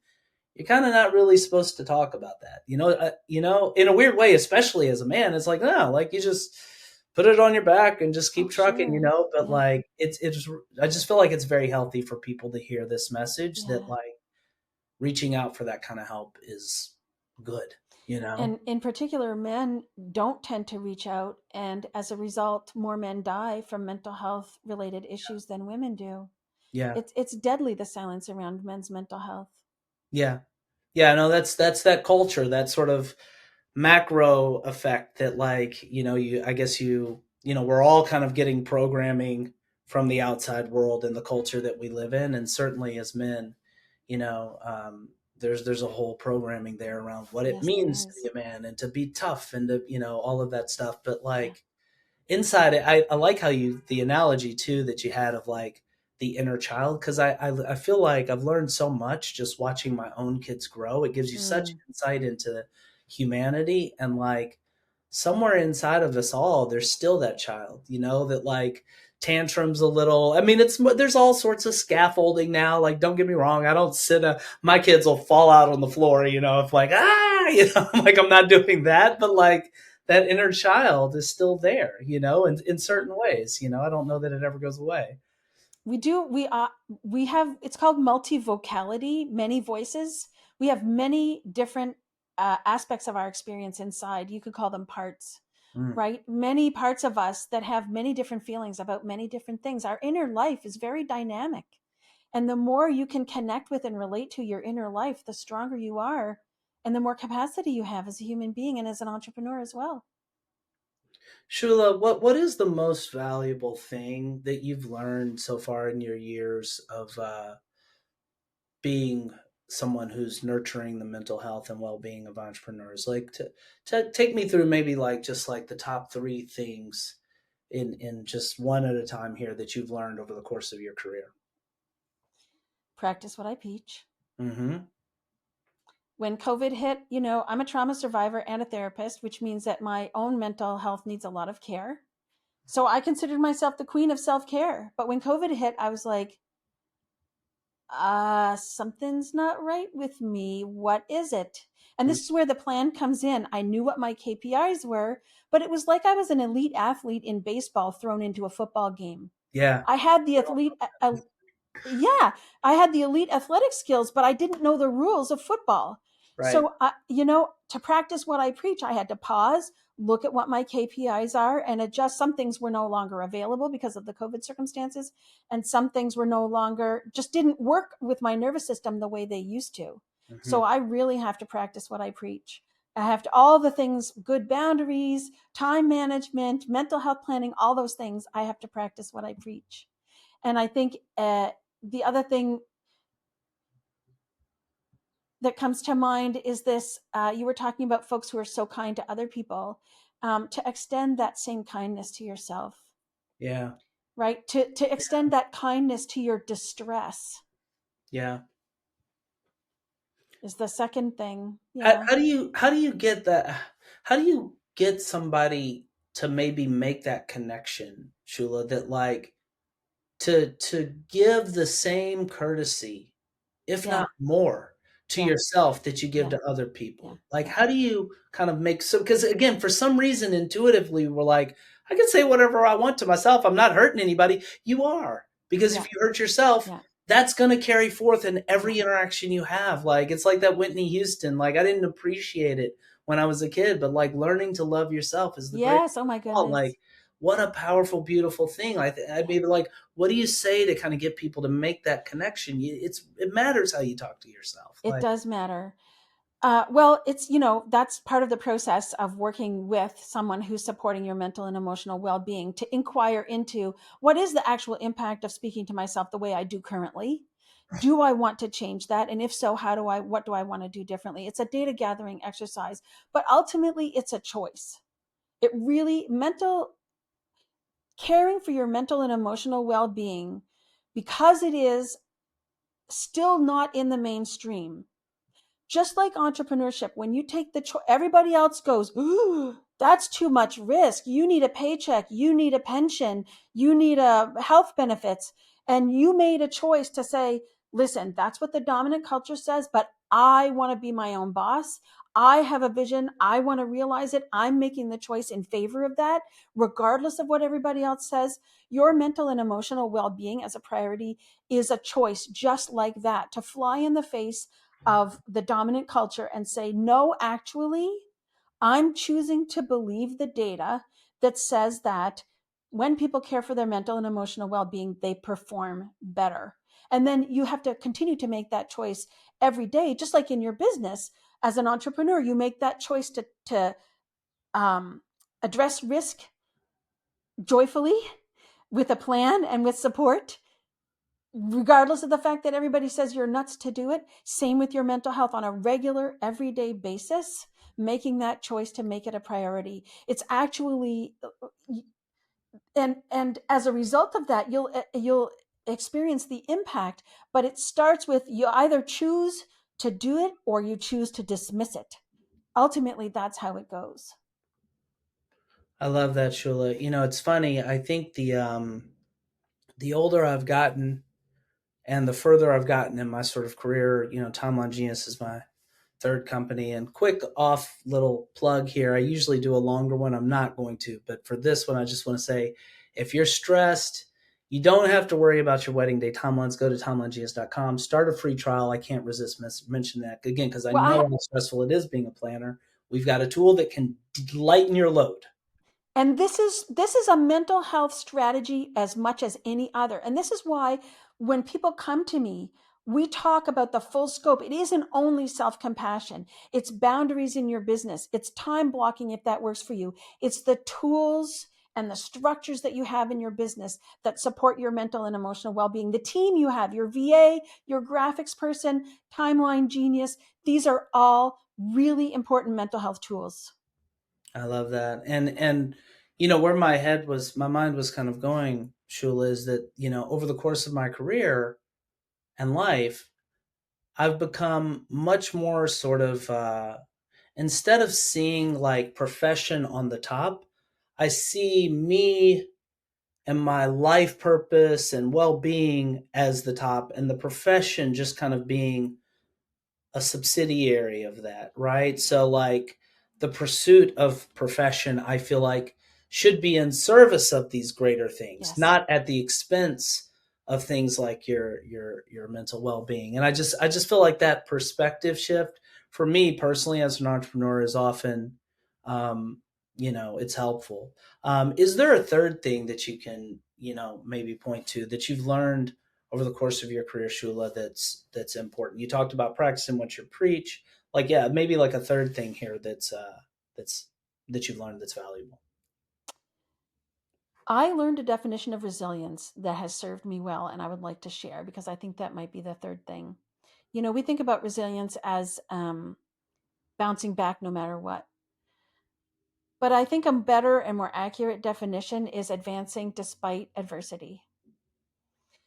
you're kind of not really supposed to talk about that. In a weird way, especially as a man, it's like, no, like, you just put it on your back and just oh, keep trucking, sure. but Yeah, like, it's I just feel like it's very healthy for people to hear this message, that, yeah. like, reaching out for that kind of help is good, you know? And in particular, men don't tend to reach out. And as a result, more men die from mental health related issues than women do. Yeah. It's deadly, the silence around men's mental health. Yeah. Yeah, no, that's that culture, that sort of macro effect that, like, you I guess we're all kind of getting programming from the outside world and the culture that we live in, and certainly as men, there's a whole programming there around what it Yes, there means to is. be a man and to be tough and to, all of that stuff. But Yeah. like inside it, I like how the analogy too that you had of like the inner child, because I feel like I've learned so much just watching my own kids grow. It gives you such Mm. insight into humanity, and like somewhere inside of us all there's still that child, that like tantrums a little. I mean, there's all sorts of scaffolding now, like don't get me wrong, I don't my kids will fall out on the floor, if like like I'm not doing that, but like that inner child is still there, in certain ways. I don't know that it ever goes away. We do. We have. It's called multivocality, many voices. We have many different aspects of our experience inside. You could call them parts, Mm. right? Many parts of us that have many different feelings about many different things. Our inner life is very dynamic, and the more you can connect with and relate to your inner life, the stronger you are, and the more capacity you have as a human being and as an entrepreneur as well. Shula, what is the most valuable thing that you've learned so far in your years of being someone who's nurturing the mental health and well-being of entrepreneurs? Like to take me through maybe like just like the top three things in just one at a time here that you've learned over the course of your career. Practice what I preach. Mm-hmm. When COVID hit, I'm a trauma survivor and a therapist, which means that my own mental health needs a lot of care. So I considered myself the queen of self care. But when COVID hit, I was like, something's not right with me. What is it? And this is where the plan comes in. I knew what my KPIs were, but it was like I was an elite athlete in baseball thrown into a football game. Yeah. I had the athlete yeah, I had the elite athletic skills, but I didn't know the rules of football. Right. So, to practice what I preach, I had to pause, look at what my KPIs are, and adjust. Some things were no longer available because of the COVID circumstances, and some things were no longer, just didn't work with my nervous system the way they used to. Mm-hmm. So, I really have to practice what I preach. I have to, all the things, good boundaries, time management, mental health planning, all those things, I have to practice what I preach. And I think the other thing that comes to mind is this, you were talking about folks who are so kind to other people, to extend that same kindness to yourself, Yeah. right? To extend that kindness to your distress Yeah. is the second thing. How, Yeah. how do you get that? How do you get somebody to maybe make that connection, Shula, that like to give the same courtesy, if Yeah. not more, to Yeah. yourself that you give Yeah. to other Yeah. people? Like, Yeah. how do you kind of make so? Because again, for some reason, intuitively, we're like, I can say whatever I want to myself. I'm not hurting anybody. You are, because if Yeah. you hurt yourself, Yeah. that's going to carry forth in Yeah. every interaction you have. Like, it's like that Whitney Houston. Like, I didn't appreciate it when I was a kid, but like learning to love yourself is the greatest Yes. Oh my of all. goodness. Like, what a powerful, beautiful thing. I'd Yeah. be like, what do you say to kind of get people to make that connection? It matters how you talk to yourself. It Like, does matter. Well, it's, that's part of the process of working with someone who's supporting your mental and emotional well being, to inquire into what is the actual impact of speaking to myself the way I do currently. Do I want to change that? And if so, what do I want to do differently? It's a data gathering exercise, but ultimately it's a choice. It really, caring for your mental and emotional well being, because it is still not in the mainstream, just like entrepreneurship, when you take the choice, everybody else goes, ooh, that's too much risk. You need a paycheck. You need a pension. You need a health benefits. And you made a choice to say, listen, that's what the dominant culture says, but I want to be my own boss. I have a vision. I want to realize it. I'm making the choice in favor of that, regardless of what everybody else says. Your mental and emotional well being as a priority is a choice just like that, to fly in the face of the dominant culture and say, no, actually, I'm choosing to believe the data that says that when people care for their mental and emotional well-being, they perform better. And then you have to continue to make that choice every day, just like in your business. As an entrepreneur, you make that choice to address risk joyfully with a plan and with support, regardless of the fact that everybody says you're nuts to do it. Same with your mental health on a regular, everyday basis, making that choice to make it a priority. It's actually, and as a result of that, you'll experience the impact, but it starts with you either choose to do it or you choose to dismiss it. Ultimately, that's how it goes. I love that, Shula. It's funny. I think the older I've gotten and the further I've gotten in my sort of career, Timeline Genius is my third company. And quick off little plug here. I usually do a longer one. I'm not going to, but for this one, I just want to say, if you're stressed, you don't have to worry about your wedding day timelines. Go to timelinegenius.com. Start a free trial. I can't resist mention that again because I Well, know how stressful it is being a planner. We've got a tool that can lighten your load. and this is a mental health strategy as much as any other. And this is why when people come to me, we talk about the full scope. It isn't only self-compassion. It's boundaries in your business. It's time blocking if that works for you. It's the tools and the structures that you have in your business that support your mental and emotional well-being. The team you have, your VA, your graphics person, Timeline Genius, these are all really important mental health tools. I love that. And where my mind was kind of going, Shula, is that, over the course of my career and life, I've become much more sort of instead of seeing like profession on the top, I see me and my life purpose and well-being as the top and the profession just kind of being a subsidiary of that, right? So like the pursuit of profession, I feel like should be in service of these greater things, Yes. not at the expense of things like your mental well-being. And I just feel like that perspective shift for me personally as an entrepreneur is often it's helpful. Is there a third thing that you can, maybe point to that you've learned over the course of your career, Shula, that's important? You talked about practicing what you preach. Like, yeah, maybe like a third thing here that's that you've learned that's valuable. I learned a definition of resilience that has served me well, and I would like to share because I think that might be the third thing. We think about resilience as bouncing back no matter what. But I think a better and more accurate definition is advancing despite adversity.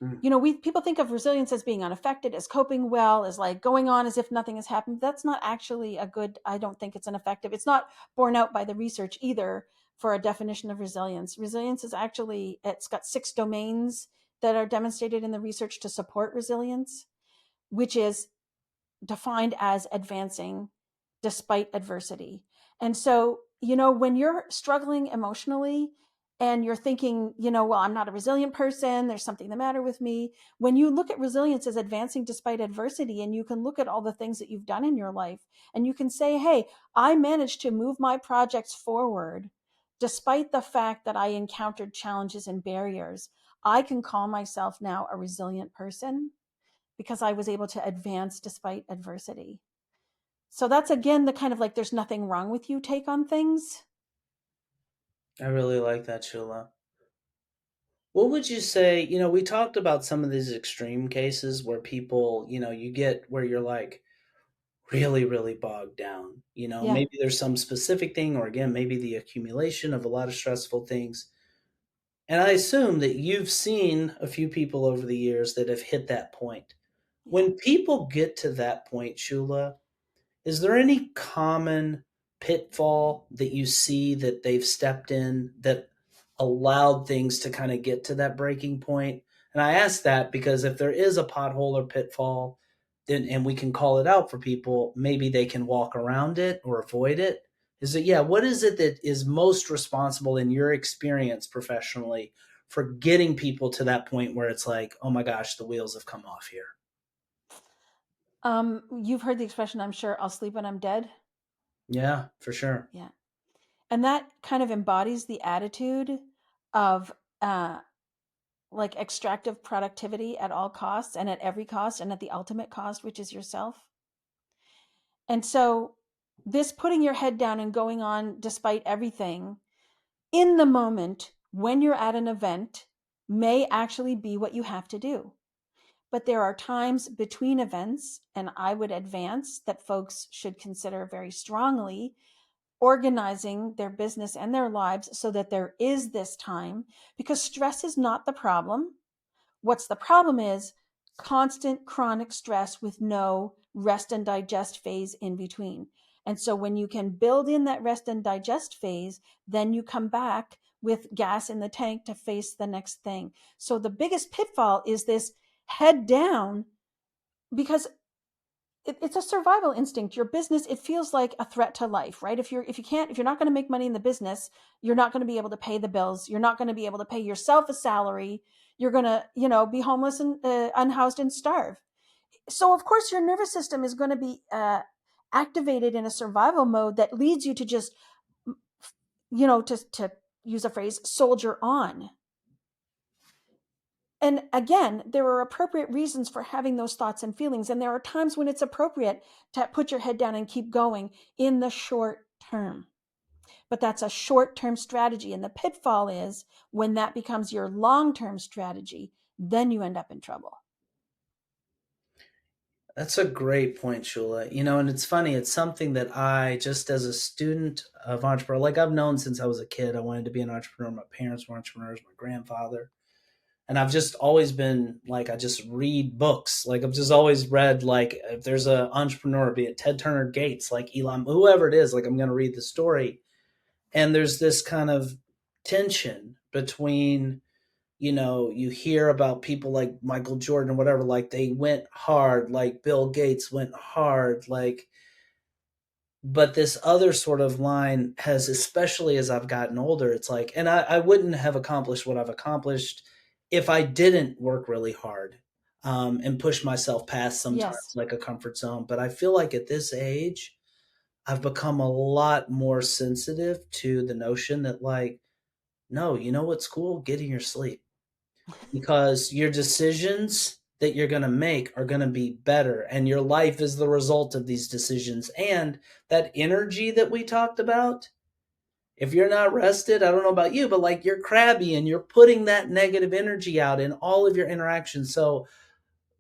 Mm. We people think of resilience as being unaffected, as coping well, as like going on as if nothing has happened. That's not actually a good. I don't think it's an effective. It's not borne out by the research either for a definition of resilience. Resilience is actually, it's got 6 domains that are demonstrated in the research to support resilience, which is defined as advancing despite adversity. And so, when you're struggling emotionally and you're thinking, well, I'm not a resilient person, there's something the matter with me. When you look at resilience as advancing despite adversity, and you can look at all the things that you've done in your life, and you can say, hey, I managed to move my projects forward despite the fact that I encountered challenges and barriers. I can call myself now a resilient person because I was able to advance despite adversity. So that's again the kind of like there's nothing wrong with you take on things. I really like that, Shula. What would you say? We talked about some of these extreme cases where people, you get where you're like really, really bogged down. Yeah. Maybe there's some specific thing, or again, maybe the accumulation of a lot of stressful things. And I assume that you've seen a few people over the years that have hit that point. Yeah. When people get to that point, Shula, is there any common pitfall that you see that they've stepped in that allowed things to kind of get to that breaking point? And I ask that because if there is a pothole or pitfall, then and we can call it out for people, maybe they can walk around it or avoid it. What is it that is most responsible in your experience professionally for getting people to that point where it's like, oh my gosh, the wheels have come off here? You've heard the expression, I'm sure, I'll sleep when I'm dead. Yeah, for sure. Yeah. And that kind of embodies the attitude of like extractive productivity at all costs and at every cost and at the ultimate cost, which is yourself. And so this putting your head down and going on despite everything in the moment when you're at an event may actually be what you have to do. But there are times between events, and I would advance that folks should consider very strongly organizing their business and their lives so that there is this time, because stress is not the problem. What's the problem is constant chronic stress with no rest and digest phase in between. And so when you can build in that rest and digest phase, then you come back with gas in the tank to face the next thing. So the biggest pitfall is this head down, because it's a survival instinct. Your business, it feels like a threat to life, right? If you're not going to make money in the business, you're not going to be able to pay the bills. You're not going to be able to pay yourself a salary. You're going to, be homeless and unhoused and starve. So of course your nervous system is going to be activated in a survival mode that leads you to just, to use a phrase, soldier on. And again, there are appropriate reasons for having those thoughts and feelings. And there are times when it's appropriate to put your head down and keep going in the short term. But that's a short-term strategy. And the pitfall is when that becomes your long-term strategy, then you end up in trouble. That's a great point, Shula. And it's funny, it's something that I, just as a student of entrepreneur, like I've known since I was a kid, I wanted to be an entrepreneur. My parents were entrepreneurs, my grandfather. And I've just always been like, I just read books. Like I've just always read, like, if there's an entrepreneur, be it Ted Turner Gates, like Elon, whoever it is, like I'm going to read the story. And there's this kind of tension between, you hear about people like Michael Jordan or whatever, like they went hard, like Bill Gates went hard, like, but this other sort of line has, especially as I've gotten older, it's like, and I wouldn't have accomplished what I've accomplished if I didn't work really hard and push myself past sometimes Yes. like a comfort zone. But I feel like at this age, I've become a lot more sensitive to the notion that, like, no, you know what's cool? Getting your sleep, because your decisions that you're going to make are going to be better, and your life is the result of these decisions. And that energy that we talked about, if you're not rested, I don't know about you, but like you're crabby and you're putting that negative energy out in all of your interactions. So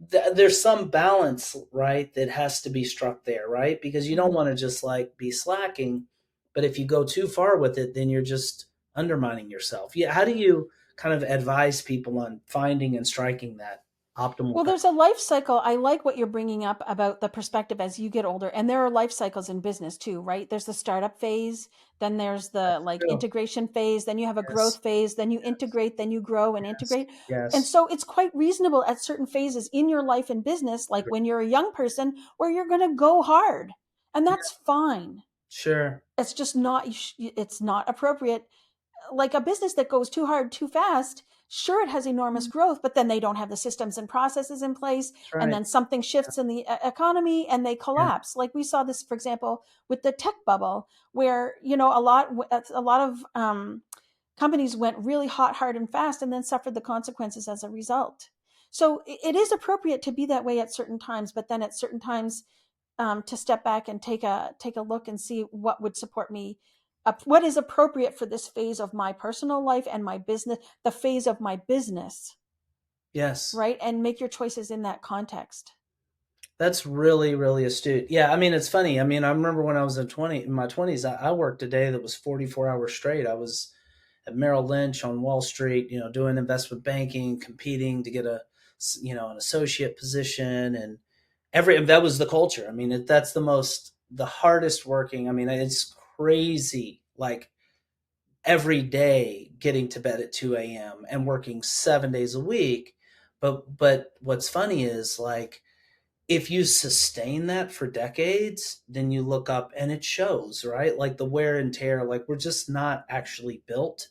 there's some balance, right, that has to be struck there, right? Because you don't want to just like be slacking, but if you go too far with it, then you're just undermining yourself. Yeah, how do you kind of advise people on finding and striking that optimal Well, balance? there's a life cycle. I like what you're bringing up about the perspective as you get older. And there are life cycles in business too, right? There's the startup phase, then there's the That's like true. integration phase, then you have a growth Yes, phase, then you yes, integrate, then you grow and yes, integrate. And yes. so it's quite reasonable at certain phases in your life and business, like when you're a young person, where you're going to go hard. And Yeah, that's fine. sure. It's just not, it's not appropriate. Like a business that goes too hard too fast, sure, it has enormous growth, but then they don't have the systems and processes in place, That's and right. then something shifts in the economy and they Yeah, collapse. Like we saw this, for example, with the tech bubble, where a lot of companies went really hot, hard, and fast, and then suffered the consequences as a result. So it is appropriate to be that way at certain times, but then at certain times, to step back and take a look and see what would support me, what is appropriate for this phase of my personal life and my business, the phase of my business, yes. right? And make your choices in that context. That's really, really astute. Yeah, I mean, it's funny. I mean, I remember when I was in my 20s, I worked a day that was 44 hours straight. I was at Merrill Lynch on Wall Street, doing investment banking, competing to get an associate position, and that was the culture. I mean, that's the hardest working. I mean, it's crazy. Like every day getting to bed at 2 a.m. and working 7 days a week. But what's funny is, like, if you sustain that for decades, then you look up and it shows, right? Like the wear and tear, like we're just not actually built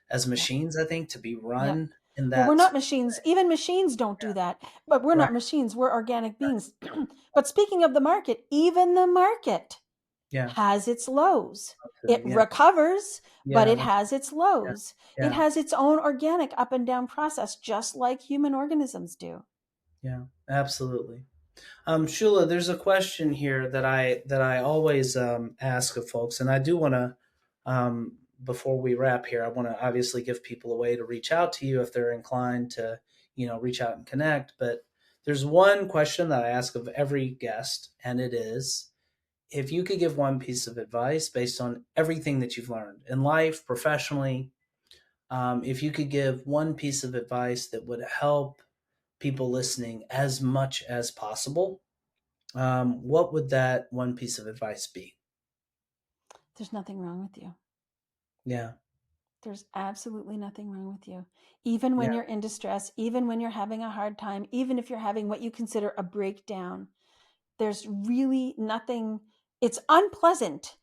as Yep. machines, I think, to be Yep. run in Well, we're that not sort machines. Even machines don't of do that. But we're way. Right, not machines. We're organic beings. But speaking of the market, even the market Yeah. has its lows. It Yeah. recovers, but Yeah. it has its lows. It Yeah. has its own organic up and down process, just like human organisms do. Yeah. Absolutely. Shula, there's a question here that I always ask of folks, and I do want to, before we wrap here, I want to obviously give people a way to reach out to you if they're inclined to, reach out and connect. But there's one question that I ask of every guest, and it is, if you could give one piece of advice based on everything that you've learned in life, professionally, if you could give one piece of advice that would help people listening as much as possible, what would that one piece of advice be? There's nothing wrong with you. Yeah, There's absolutely nothing wrong with you. Even when yeah, you're in distress, even when you're having a hard time, even if you're having what you consider a breakdown, there's really nothing. It's unpleasant.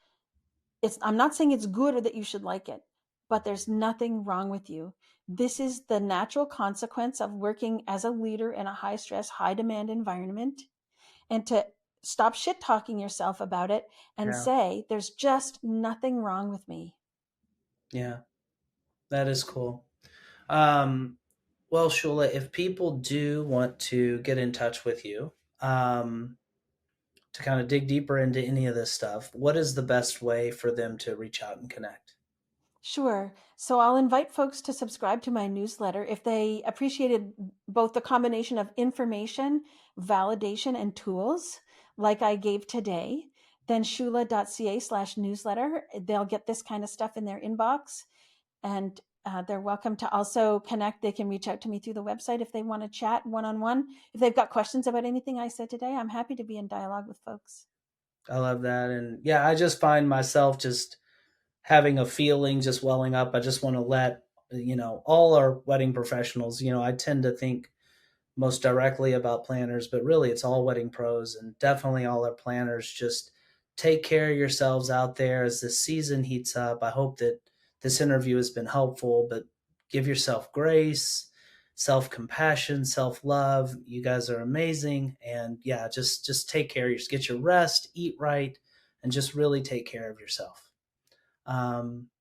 I'm not saying it's good or that you should like it, but there's nothing wrong with you. This is the natural consequence of working as a leader in a high stress, high demand environment. And to stop shit talking yourself about it and yeah, say, there's just nothing wrong with me. yeah. That is cool. Um, well, Shula, if people do want to get in touch with you, um, to kind of dig deeper into any of this stuff, what is the best way for them to reach out and connect? Sure. So I'll invite folks to subscribe to my newsletter if they appreciated both the combination of information, validation, and tools like I gave today. Then shula.ca/newsletter. They'll get this kind of stuff in their inbox. And they're welcome to also connect. They can reach out to me through the website if they want to chat one-on-one. If they've got questions about anything I said today, I'm happy to be in dialogue with folks. I love that. And yeah, I just find myself just having a feeling just welling up. I just want to let, all our wedding professionals, I tend to think most directly about planners, but really it's all wedding pros, and definitely all our planners. Just take care of yourselves out there as the season heats up. I hope that this interview has been helpful, but give yourself grace, self compassion, self love. You guys are amazing. And yeah, just take care of yourself, get your rest, eat right, and just really take care of yourself.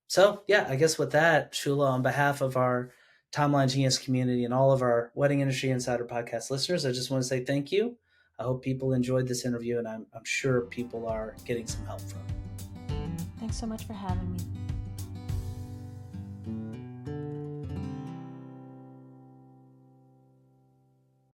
So yeah, I guess with that, Shula, on behalf of our Timeline Genius community and all of our Wedding Industry Insider podcast listeners, I just want to say thank you. I hope people enjoyed this interview, and I'm sure people are getting some help from it. Thanks so much for having me.